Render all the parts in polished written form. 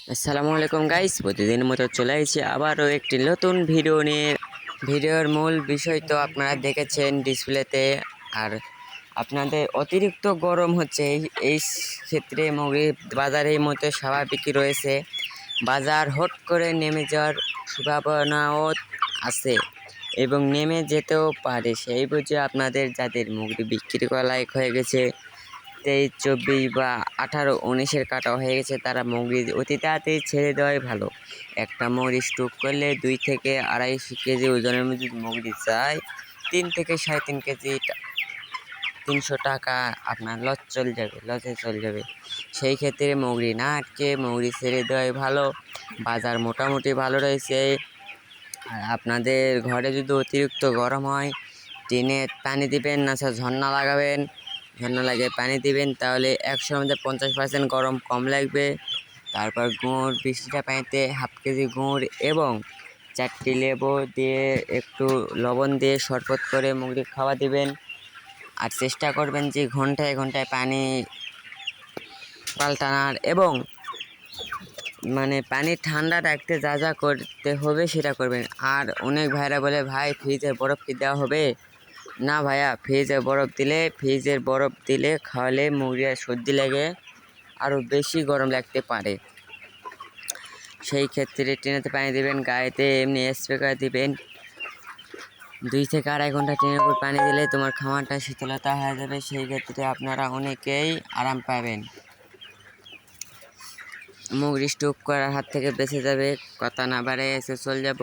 আসসালামু আলাইকুম গাইস, প্রতিদিনের মতো চলে এসেছি আবারও একটি নতুন ভিডিও নিয়ে। ভিডিওর মূল বিষয় তো আপনারা দেখেছেন ডিসপ্লেতে। আর আপনাদের অতিরিক্ত গরম হচ্ছে এই ক্ষেত্রে মুরগি বাজারের মতো স্বাভাবিকই রয়েছে। বাজার হট করে নেমে যাওয়ার সম্ভাবনাও আছে এবং নেমে যেতেও পারে। সেই বুঝে আপনাদের যাদের মুরগি বিক্রি করা লায়ক হয়ে গেছে, 23, 24 বা 18, 19-এর কাটা হয়ে গেছে, তারা মুরগি অতি তাড়াতাড়ি ছেড়ে দেওয়াই ভালো। একটা মুরগি স্টক করলে 2 থেকে 2.5 কেজি ওজনের মধ্যে মুরগি চাই 3 থেকে 3.5 কেজি 300 টাকা আপনার লসে চলে যাবে। সেই ক্ষেত্রে মুরগি না আটকে মুরগি ছেড়ে দেওয়াই ভালো। বাজার মোটামুটি ভালো রয়েছে। আর আপনাদের ঘরে যদি অতিরিক্ত গরম হয়, টিনে পানি দিবেন না ঝর্ণা লাগাবেন। ঝর্ণা লাগিয়ে পানি দিবেন, তাহলে 100-র মধ্যে 50% গরম কম লাগবে। তারপর গুড় 20 লিটার পানিতে হাফ কেজি গুড় এবং 4টি লেবু দিয়ে একটু লবণ দিয়ে শরবত করে মুরগি খাওয়া দিবেন। আর চেষ্টা করবেন যে ঘন্টায় ঘন্টায় পানি পাল্টানোর এবং পানি ঠান্ডা রাখতে যা যা করতে হবে সেটা করবেন। আর অনেক ভাইরা বলে, ভাই ফ্রিজের বরফ কি দেওয়া হবে? না ভাইয়া, ফ্রিজের বরফ দিলে খাওয়ালে মুরগির সর্দি লেগে আরও বেশি গরম লাগতে পারে। সেই ক্ষেত্রে টিনেতে পানি দিবেন, গায়েতে এমনি স্প্রে করে দিবেন। 2 থেকে 2.5 ঘন্টা টিনের উপর পানি দিলে তোমার খামারটা শীতলতা হয়ে যাবে। সেই ক্ষেত্রে আপনারা অনেকেই আরাম পাবেন, মুরগি স্টক করার হাত থেকে বেঁচে যাবে। কথা না বাড়ে এসে চলে যাব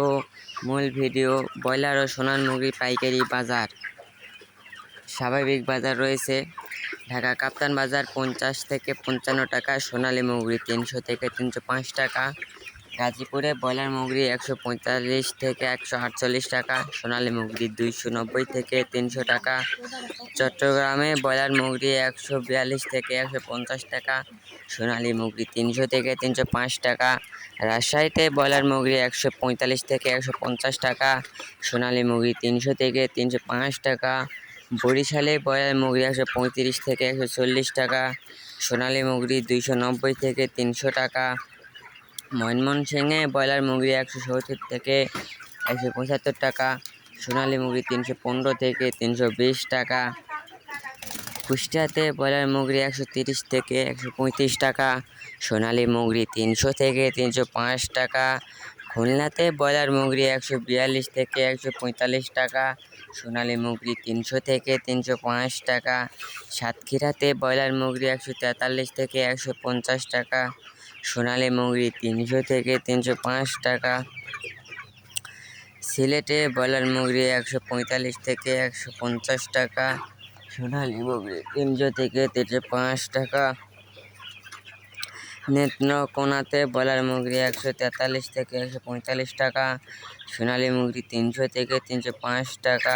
মূল ভিডিও। ব্রয়লার ও সোনার মুরগি পাইকারি বাজার। স্বাভাবিক বাজার রয়েছে। ঢাকা কাপ্তান বাজার 50 থেকে 55 টাকা, সোনালী মুরগি 300 থেকে 305 টাকা। গাজীপুরে ব্রয়লার মুরগি 145 থেকে 148 টাকা, সোনালী মুরগি 290 থেকে 300 টাকা। চট্টগ্রামে ব্রয়লার মুরগি 142 থেকে 150 টাকা, সোনালী মুরগি 300 থেকে 305 টাকা। রাজশাহীতে ব্রয়লার মুরগি 145 থেকে 150 টাকা, সোনালী মুরগি 300 থেকে 305 টাকা। বরিশালে ব্রয়লার মুরগি 135 থেকে 140 টাকা, সোনালী মুরগি 290 থেকে 300 টাকা। ময়মনসিংহে ব্রয়লার মুরগি 170 থেকে 175 টাকা, সোনালী মুরগি 315 থেকে 320 টাকা। কুষ্টিয়াতে ব্রয়লার মুরগি 130 থেকে 135 টাকা, সোনালী মুরগি 300 থেকে 305 টাকা। খুলনাতে ব্রয়লার মুরগি 142 থেকে 145 টাকা, সোনালী মুরগি 300 থেকে 305 টাকা। সাতক্ষীরাতে ব্রয়লার মুরগি 143 থেকে 150 টাকা, সোনালী মুরগি 300 থেকে 305 টাকা। সিলেটে ব্রয়লার মুরগি 145 থেকে 150 টাকা, সোনালী মুরগি 300 থেকে 305 টাকা। নেত্রকোনাতে ব্রয়লার মুরগি 143 থেকে 145 টাকা, সোনালী মুরগি 300 থেকে 305 টাকা।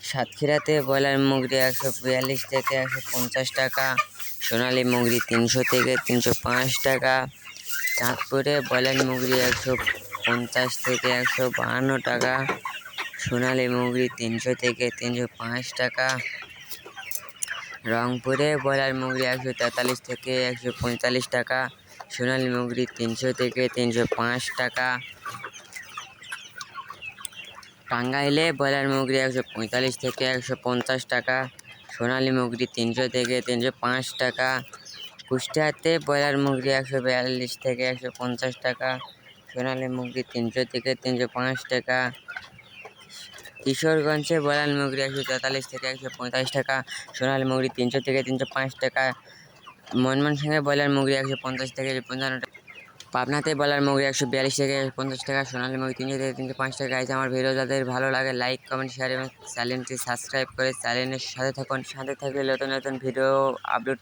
সাতক্ষীরাতে ব্রয়লার মুরগি 142 থেকে 150 টাকা, সোনালী মুরগি 300 থেকে 305 টাকা। চাঁদপুরে ব্রয়লার মুরগি 150 থেকে 152 টাকা, সোনালী মুরগি 300 থেকে 305 টাকা। রংপুরে ব্রয়লার মুরগি 143 থেকে 145 টাকা, সোনালী মুরগি 300 থেকে 305 টাকা। টাঙ্গাইলে ব্রয়লার মুরগি 145 থেকে 150 টাকা, সোনালী মুরগি 300 থেকে 305 টাকা। কুষ্টিয়াতে ব্রয়লার মুরগি 142 থেকে 150 টাকা, সোনালী মুরগি 300 থেকে 305 টাকা। কিশোরগঞ্জে ব্রয়লার মুরগি 143 থেকে 145 টাকা, সোনালী মুরগি 300 থেকে 305 টাকা। ময়মনসিংহে ব্রয়লার মুরগি 150 থেকে 55 টাকা। পাবনাতে ব্রয়লার মুরগি 142 থেকে 150 টাকা, সোনালী মুরগি 300 থেকে 305 টাকা। গাইজ, আমার ভিডিও যাদের ভালো লাগে লাইক, কমেন্ট, শেয়ার এবং চ্যানেলটি সাবস্ক্রাইব করে চ্যানেলের সাথে থাকুন। সাথে থাকলে নতুন নতুন ভিডিও আপলোড